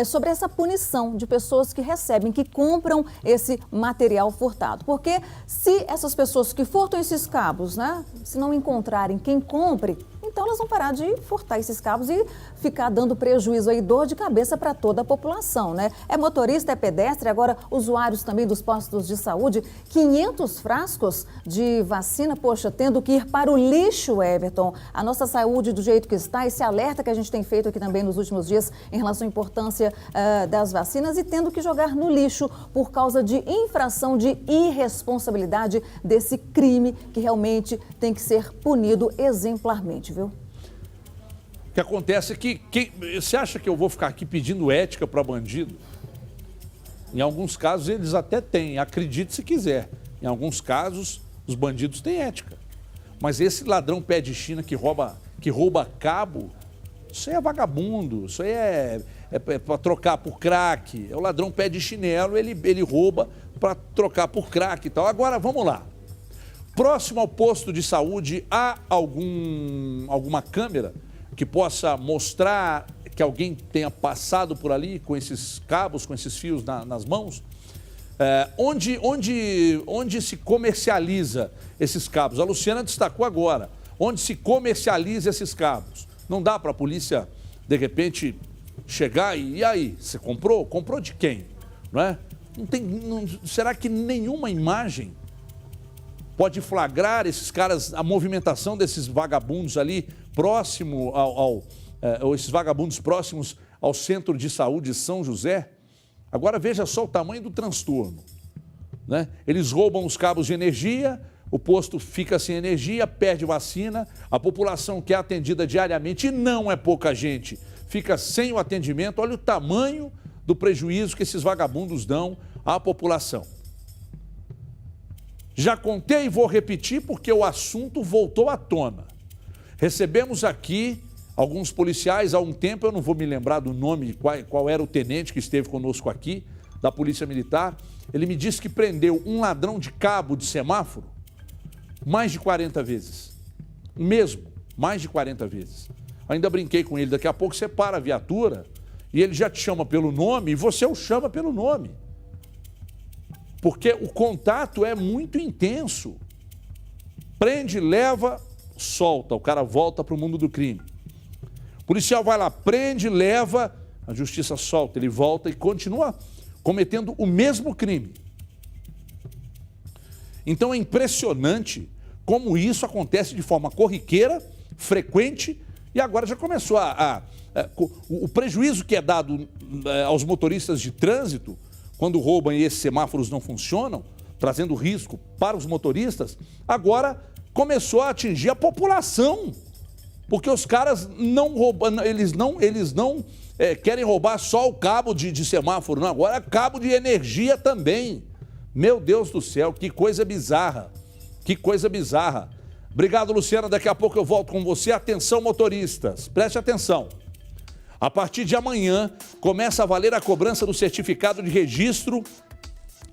Speaker 4: sobre essa punição de pessoas que recebem, que compram esse material furtado. Porque se essas pessoas que furtam esses cabos, né, se não encontrarem quem compre, então elas vão parar de furtar esses cabos e ficar dando prejuízo aí, dor de cabeça para toda a população, né? É motorista, é pedestre, agora usuários também dos postos de saúde, 500 frascos de vacina, poxa, tendo que ir para o lixo, Everton. A nossa saúde do jeito que está, esse alerta que a gente tem feito aqui também nos últimos dias em relação à importância das vacinas e tendo que jogar no lixo por causa de infração, de irresponsabilidade desse crime que realmente tem que ser punido exemplarmente, viu?
Speaker 1: O que acontece é que você acha que eu vou ficar aqui pedindo ética para bandido? Em alguns casos eles até têm, acredite se quiser. Em alguns casos os bandidos têm ética. Mas esse ladrão pé de China que rouba cabo, isso aí é vagabundo, isso aí é para trocar por crack. É o ladrão pé de chinelo, ele rouba para trocar por crack e tal. Agora vamos lá. Próximo ao posto de saúde, há alguma câmera que possa mostrar que alguém tenha passado por ali com esses cabos, com esses fios nas mãos? Onde se comercializa esses cabos? A Luciana destacou agora. onde se comercializa esses cabos. Não dá para a polícia, de repente, chegar e aí, você comprou? Comprou de quem? Não é? Será que nenhuma imagem pode flagrar esses caras, a movimentação desses vagabundos ali próximo esses vagabundos próximos ao Centro de Saúde de São José? Agora veja só o tamanho do transtorno, né? Eles roubam os cabos de energia, o posto fica sem energia, perde vacina, a população que é atendida diariamente, e não é pouca gente, fica sem o atendimento. Olha o tamanho do prejuízo que esses vagabundos dão à população. Já contei e vou repetir porque o assunto voltou à tona. Recebemos aqui alguns policiais há um tempo, eu não vou me lembrar do nome, qual era o tenente que esteve conosco aqui, da Polícia Militar. Ele me disse que prendeu um ladrão de cabo de semáforo mais de 40 vezes. Mesmo, mais de 40 vezes. Ainda brinquei com ele, daqui a pouco você para a viatura e ele já te chama pelo nome e você o chama pelo nome. Porque o contato é muito intenso. Prende, leva, solta, o cara volta para o mundo do crime. O policial vai lá, prende, leva, a justiça solta, ele volta e continua cometendo o mesmo crime. Então é impressionante como isso acontece de forma corriqueira, frequente, e agora já começou o prejuízo que é dado aos motoristas de trânsito quando roubam e esses semáforos não funcionam, trazendo risco para os motoristas, agora começou a atingir a população. Porque os caras não roubam, eles não querem roubar só o cabo de semáforo, não, agora é cabo de energia também. Meu Deus do céu, que coisa bizarra, que coisa bizarra. Obrigado, Luciana, daqui a pouco eu volto com você. Atenção, motoristas, preste atenção. A partir de amanhã, começa a valer a cobrança do certificado de registro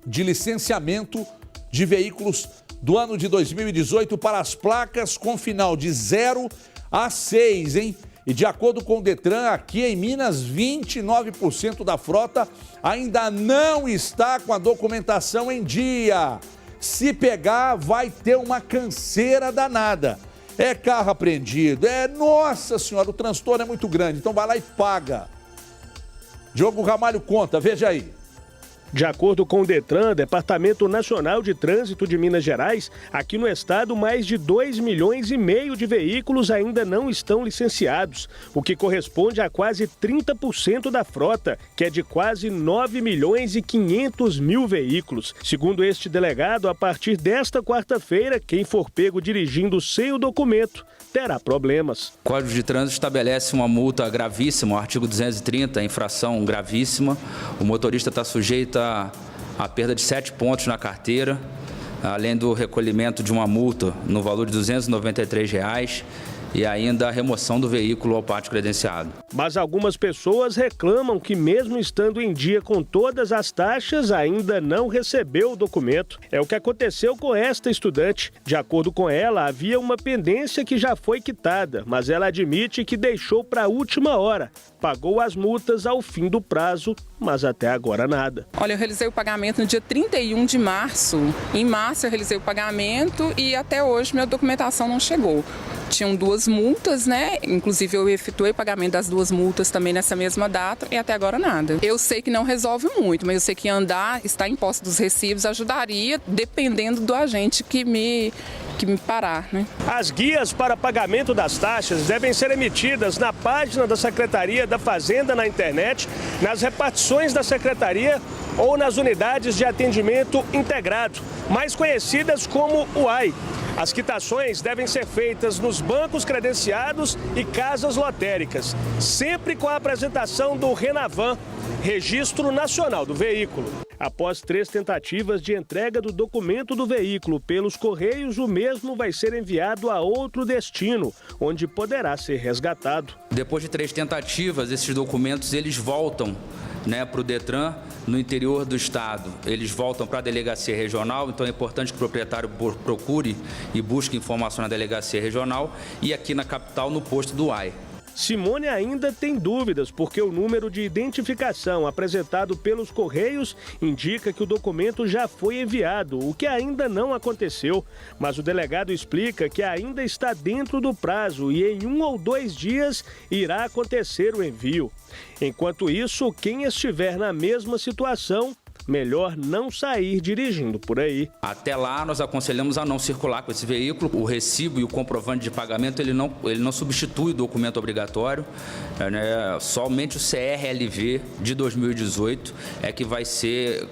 Speaker 1: de licenciamento de veículos do ano de 2018 para as placas com final de 0 a 6, hein? E de acordo com o Detran, aqui em Minas, 29% da frota ainda não está com a documentação em dia. Se pegar, vai ter uma canseira danada. É carro apreendido, nossa senhora, o transtorno é muito grande, então vai lá e paga. Diogo Ramalho conta, veja aí.
Speaker 2: De acordo com o Detran, Departamento Nacional de Trânsito de Minas Gerais, aqui no estado mais de 2,5 milhões de veículos ainda não estão licenciados, o que corresponde a quase 30% da frota, que é de quase 9,5 milhões veículos. Segundo este delegado, a partir desta quarta-feira, quem for pego dirigindo sem o documento terá problemas.
Speaker 7: O Código de Trânsito estabelece uma multa gravíssima, o artigo 230, infração gravíssima. O motorista está sujeito a perda de 7 pontos na carteira, além do recolhimento de uma multa no valor de R$ 293 e ainda a remoção do veículo ao pátio credenciado.
Speaker 2: Mas algumas pessoas reclamam que, mesmo estando em dia com todas as taxas, ainda não recebeu o documento. É o que aconteceu com esta estudante. De acordo com ela, havia uma pendência que já foi quitada, mas ela admite que deixou para a última hora. Pagou as multas ao fim do prazo, mas até agora nada.
Speaker 11: Olha, eu realizei o pagamento no dia 31 de março. Em março eu realizei o pagamento e até hoje minha documentação não chegou. Tinham 2 multas, né? Inclusive eu efetuei o pagamento das 2 multas também nessa mesma data e até agora nada. Eu sei que não resolve muito, mas eu sei que estar em posse dos recibos ajudaria, dependendo do agente que me parar, né?
Speaker 2: As guias para pagamento das taxas devem ser emitidas na página da Secretaria da Fazenda na internet, nas repartições da Secretaria ou nas unidades de atendimento integrado, mais conhecidas como UAI. As quitações devem ser feitas nos bancos credenciados e casas lotéricas, sempre com a apresentação do RENAVAN, Registro Nacional do Veículo. Após 3 tentativas de entrega do documento do veículo pelos Correios, o mesmo vai ser enviado a outro destino, onde poderá ser resgatado.
Speaker 7: Depois de 3 tentativas, esses documentos eles voltam para o Detran no interior do estado. Eles voltam para a delegacia regional, então é importante que o proprietário procure e busque informação na delegacia regional e aqui na capital no posto do UAI.
Speaker 2: Simone ainda tem dúvidas, porque o número de identificação apresentado pelos Correios indica que o documento já foi enviado, o que ainda não aconteceu. Mas o delegado explica que ainda está dentro do prazo e em 1 ou 2 dias irá acontecer o envio. Enquanto isso, quem estiver na mesma situação, melhor não sair dirigindo por aí.
Speaker 7: Até lá, nós aconselhamos a não circular com esse veículo. O recibo e o comprovante de pagamento, ele não substitui o documento obrigatório, né? Somente o CRLV de 2018 é que vai ser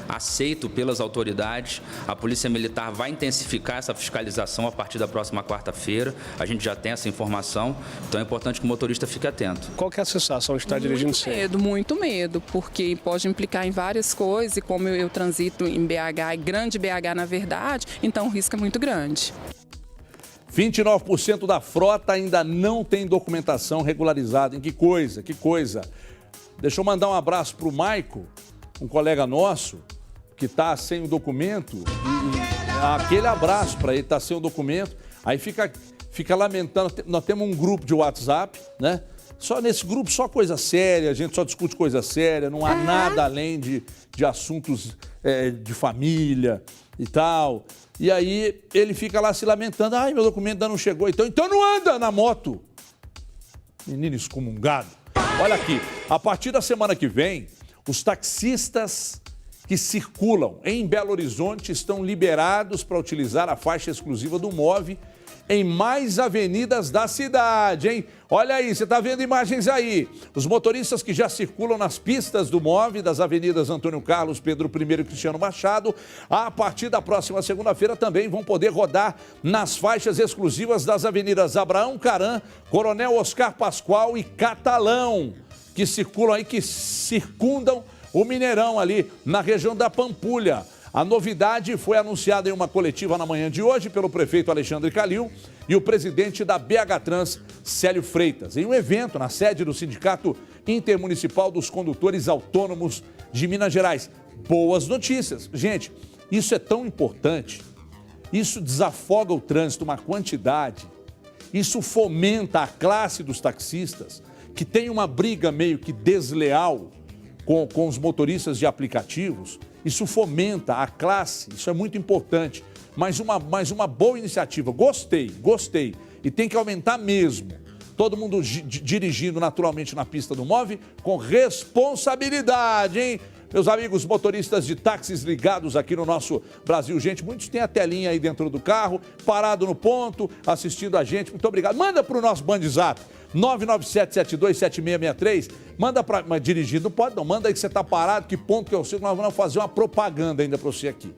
Speaker 7: aceito pelas autoridades. A Polícia Militar vai intensificar essa fiscalização a partir da próxima quarta-feira. A gente já tem essa informação, então é importante que o motorista fique atento.
Speaker 2: Qual que é a sensação de estar dirigindo sempre?
Speaker 11: Muito medo, porque pode implicar em várias coisas, e como eu transito em BH, grande BH na verdade, então o risco é muito grande.
Speaker 1: 29% da frota ainda não tem documentação regularizada. Em que coisa, que coisa. Deixa eu mandar um abraço para o Maico, um colega nosso, que está sem o documento. Aquele abraço para ele, está sem o documento. Aí fica lamentando. Nós temos um grupo de WhatsApp, né? Só nesse grupo, só coisa séria, a gente só discute coisa séria, não há nada além de assuntos de família e tal. E aí ele fica lá se lamentando, ai, meu documento ainda não chegou, então não anda na moto. Menino excomungado. Olha aqui, a partir da semana que vem, os taxistas que circulam em Belo Horizonte estão liberados para utilizar a faixa exclusiva do MOVE em mais avenidas da cidade, hein? Olha aí, você está vendo imagens aí. Os motoristas que já circulam nas pistas do MOVE, das avenidas Antônio Carlos, Pedro I e Cristiano Machado, a partir da próxima segunda-feira também vão poder rodar nas faixas exclusivas das avenidas Abraão Caram, Coronel Oscar Pascoal e Catalão, que circulam aí, que circundam o Mineirão ali na região da Pampulha. A novidade foi anunciada em uma coletiva na manhã de hoje pelo prefeito Alexandre Calil e o presidente da BH Trans, Célio Freitas, em um evento na sede do Sindicato Intermunicipal dos Condutores Autônomos de Minas Gerais. Boas notícias. Gente, isso é tão importante, isso desafoga o trânsito, uma quantidade, isso fomenta a classe dos taxistas, que tem uma briga meio que desleal com os motoristas de aplicativos. Isso fomenta a classe, isso é muito importante. Mais uma boa iniciativa. Gostei. E tem que aumentar mesmo. Todo mundo dirigindo naturalmente na pista do MOVE com responsabilidade, hein? Meus amigos motoristas de táxis ligados aqui no nosso Brasil, gente, muitos têm a telinha aí dentro do carro, parado no ponto, assistindo a gente. Muito obrigado. Manda para o nosso Bandzap, 997-727663. Manda para... Mas dirigindo pode não. Manda aí que você está parado, que ponto que eu sei que nós vamos fazer uma propaganda ainda para você aqui.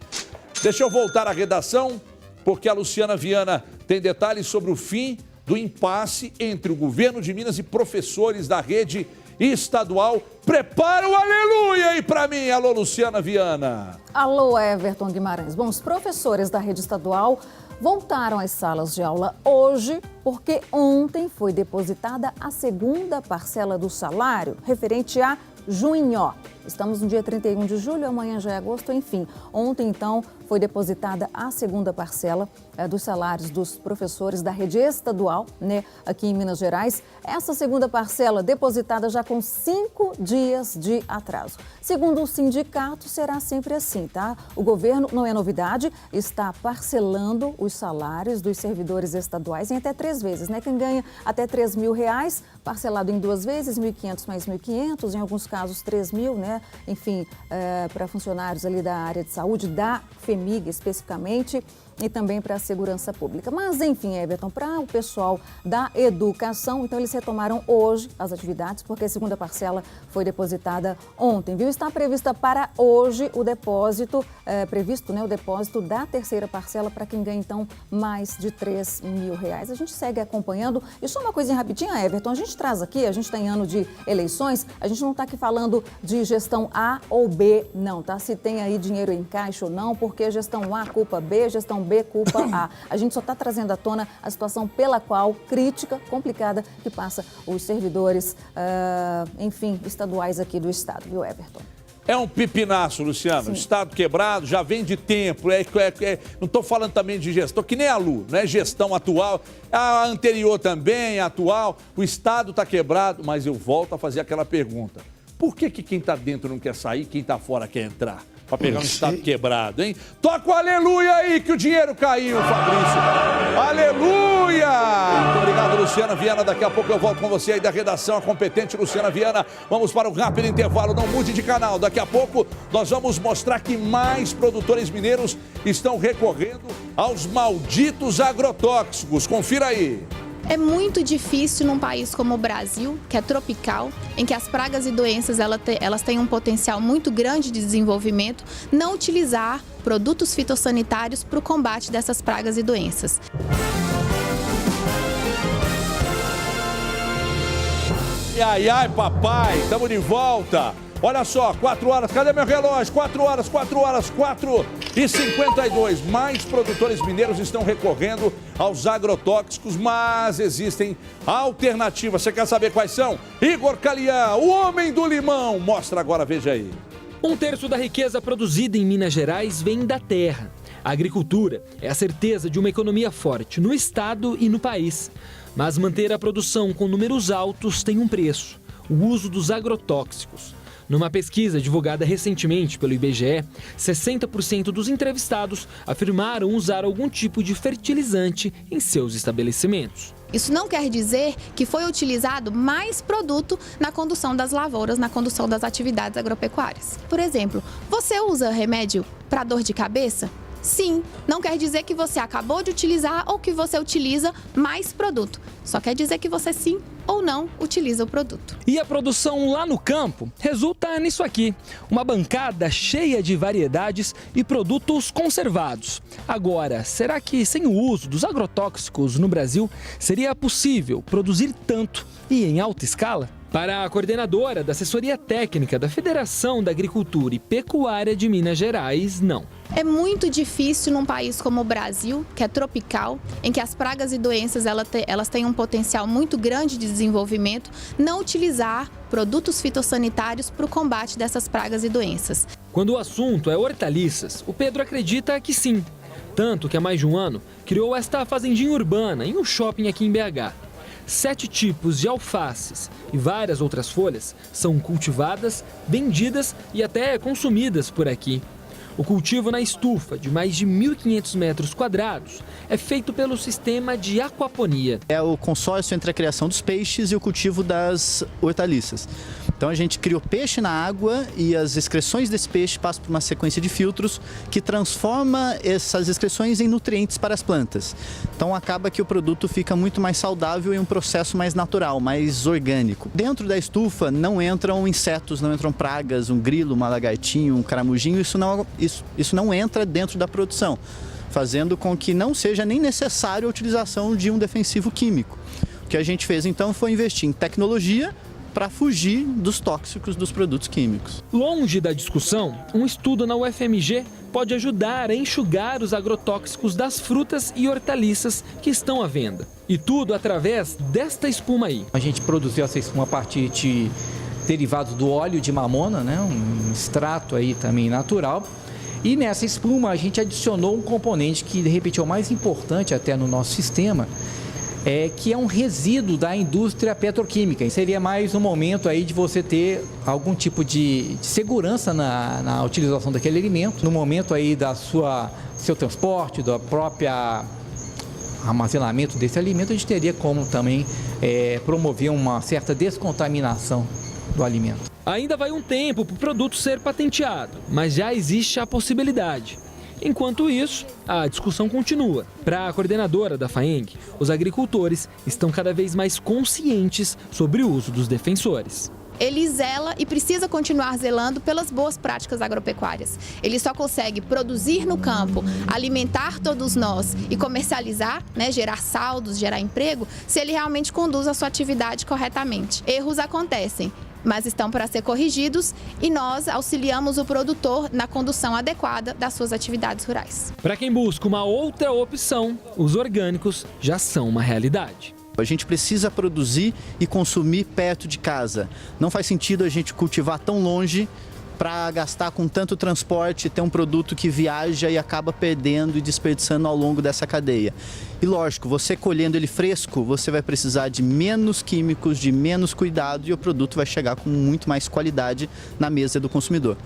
Speaker 1: Deixa eu voltar à redação, porque a Luciana Viana tem detalhes sobre o fim do impasse entre o governo de Minas e professores da rede estadual. Prepara o aleluia aí para mim. Alô, Luciana Viana.
Speaker 4: Alô, Everton Guimarães. Bom, os professores da rede estadual voltaram às salas de aula hoje porque ontem foi depositada a segunda parcela do salário referente a junho. Estamos no dia 31 de julho, amanhã já é agosto, enfim. Ontem, então, foi depositada a segunda parcela dos salários dos professores da rede estadual, né, aqui em Minas Gerais. Essa segunda parcela depositada já com 5 dias de atraso. Segundo o sindicato, será sempre assim, tá? O governo, não é novidade, está parcelando os salários dos servidores estaduais em até 3 vezes, né? Quem ganha até R$3.000, parcelado em 2 vezes, 1.500 mais 1.500, em alguns casos 3.000, né? Enfim, para funcionários ali da área de saúde, da FEMIG especificamente, e também para a segurança pública. Mas, enfim, Everton, para o pessoal da educação, então eles retomaram hoje as atividades, porque a segunda parcela foi depositada ontem, viu? Está prevista para hoje o depósito, o depósito da terceira parcela para quem ganha, então, mais de R$3.000. A gente segue acompanhando. E só uma coisinha rapidinha, Everton, a gente traz aqui, a gente está em ano de eleições, a gente não está aqui falando de gestão A ou B, não, tá? Se tem aí dinheiro em caixa ou não, porque gestão A, culpa B, gestão B, culpa A. A gente só está trazendo à tona a situação pela qual, crítica, complicada, que passa os servidores, enfim, estaduais aqui do estado, viu, Everton?
Speaker 1: É um pipinaço, Luciano. Estado quebrado, já vem de tempo. Não estou falando também de gestão, que nem a Lu, não é gestão atual. A anterior também, a atual. O Estado está quebrado, mas eu volto a fazer aquela pergunta. Por que quem está dentro não quer sair, quem está fora quer entrar? Para pegar um Estado quebrado, hein? Toca o aleluia aí, que o dinheiro caiu, Fabrício. Aleluia! Muito obrigado, Luciana Viana. Daqui a pouco eu volto com você aí da redação, a competente Luciana Viana. Vamos para o rápido intervalo, não mude de canal. Daqui a pouco nós vamos mostrar que mais produtores mineiros estão recorrendo aos malditos agrotóxicos. Confira aí.
Speaker 12: É muito difícil num país como o Brasil, que é tropical, em que as pragas e doenças elas têm um potencial muito grande de desenvolvimento, não utilizar produtos fitossanitários para o combate dessas pragas e doenças.
Speaker 1: Ai, ai, papai, estamos de volta. Olha só, 4 horas, cadê meu relógio? 4 horas, 4h52. Mais produtores mineiros estão recorrendo aos agrotóxicos, mas existem alternativas. Você quer saber quais são? Igor Calian, o homem do limão. Mostra agora, veja aí.
Speaker 13: 1/3 da riqueza produzida em Minas Gerais vem da terra. A agricultura é a certeza de uma economia forte no estado e no país. Mas manter a produção com números altos tem um preço: o uso dos agrotóxicos. Numa pesquisa divulgada recentemente pelo IBGE, 60% dos entrevistados afirmaram usar algum tipo de fertilizante em seus estabelecimentos.
Speaker 12: Isso não quer dizer que foi utilizado mais produto na condução das lavouras, na condução das atividades agropecuárias. Por exemplo, você usa remédio para dor de cabeça? Sim, não quer dizer que você acabou de utilizar ou que você utiliza mais produto. Só quer dizer que você sim ou não utiliza o produto.
Speaker 13: E a produção lá no campo resulta nisso aqui: uma bancada cheia de variedades e produtos conservados. Agora, será que sem o uso dos agrotóxicos no Brasil seria possível produzir tanto e em alta escala? Para a coordenadora da assessoria técnica da Federação da Agricultura e Pecuária de Minas Gerais, não.
Speaker 12: É muito difícil num país como o Brasil, que é tropical, em que as pragas e doenças elas têm um potencial muito grande de desenvolvimento, não utilizar produtos fitossanitários para o combate dessas pragas e doenças.
Speaker 13: Quando o assunto é hortaliças, o Pedro acredita que sim. Tanto que há mais de um ano criou esta fazendinha urbana em um shopping aqui em BH. 7 tipos de alfaces e várias outras folhas são cultivadas, vendidas e até consumidas por aqui. O cultivo na estufa, de mais de 1.500 metros quadrados, é feito pelo sistema de aquaponia.
Speaker 14: É o consórcio entre a criação dos peixes e o cultivo das hortaliças. Então a gente cria o peixe na água e as excreções desse peixe passam por uma sequência de filtros que transforma essas excreções em nutrientes para as plantas. Então acaba que o produto fica muito mais saudável e um processo mais natural, mais orgânico. Dentro da estufa não entram insetos, não entram pragas, um grilo, uma lagartinha, um caramujinho, isso não entra dentro da produção, fazendo com que não seja nem necessário a utilização de um defensivo químico. O que a gente fez então foi investir em tecnologia para fugir dos tóxicos dos produtos químicos.
Speaker 13: Longe da discussão, um estudo na UFMG pode ajudar a enxugar os agrotóxicos das frutas e hortaliças que estão à venda. E tudo através desta espuma aí.
Speaker 15: A gente produziu essa espuma a partir de derivados do óleo de mamona, né? Um extrato aí também natural. E nessa espuma a gente adicionou um componente que de repente é o mais importante até no nosso sistema, que é um resíduo da indústria petroquímica. Seria mais um momento aí de você ter algum tipo de segurança na utilização daquele alimento. No momento aí seu transporte, do próprio armazenamento desse alimento, a gente teria como também promover uma certa descontaminação do alimento.
Speaker 13: Ainda vai um tempo para o produto ser patenteado, mas já existe a possibilidade. Enquanto isso, a discussão continua. Para a coordenadora da FAENG, os agricultores estão cada vez mais conscientes sobre o uso dos defensores.
Speaker 12: Ele zela e precisa continuar zelando pelas boas práticas agropecuárias. Ele só consegue produzir no campo, alimentar todos nós e comercializar, gerar saldos, gerar emprego, se ele realmente conduz a sua atividade corretamente. Erros acontecem, mas estão para ser corrigidos e nós auxiliamos o produtor na condução adequada das suas atividades rurais.
Speaker 13: Para quem busca uma outra opção, os orgânicos já são uma realidade.
Speaker 14: A gente precisa produzir e consumir perto de casa. Não faz sentido a gente cultivar tão longe para gastar com tanto transporte, ter um produto que viaja e acaba perdendo e desperdiçando ao longo dessa cadeia. E lógico, você colhendo ele fresco, você vai precisar de menos químicos, de menos cuidado e o produto vai chegar com muito mais qualidade na mesa do consumidor.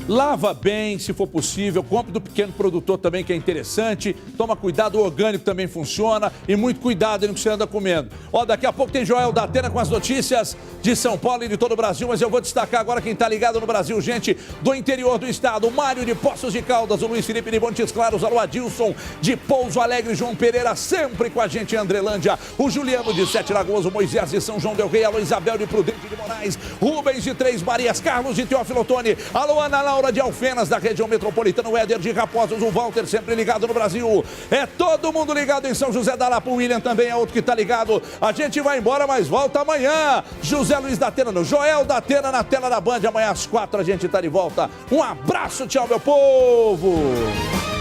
Speaker 1: Lava bem, se for possível, compre do pequeno produtor também, que é interessante. Toma cuidado, o orgânico também funciona. E muito cuidado no que você anda comendo. Ó, daqui a pouco tem Joel da Atena com as notícias de São Paulo e de todo o Brasil. Mas eu vou destacar agora quem tá ligado no Brasil, gente do interior do estado. O Mário de Poços de Caldas, o Luiz Felipe de Montes Claros, o Adilson de Pouso Alegre, João Pereira sempre com a gente em Andrelândia. O Juliano de Sete Lagoas, o Moisés de São João del Rei, a Isabel de Prudente de Moraes, Rubens de Três Marias, Carlos de Teófilo Otoni, a Luana Laura de Alfenas, da região metropolitana, o Éder de Raposos, o Walter sempre ligado no Brasil. É todo mundo ligado em São José da Lapa, o William também é outro que tá ligado. A gente vai embora, mas volta amanhã. José Luiz da Atena, no Joel da Atena na tela da Band. Amanhã às 4 a gente tá de volta. Um abraço, tchau, meu povo!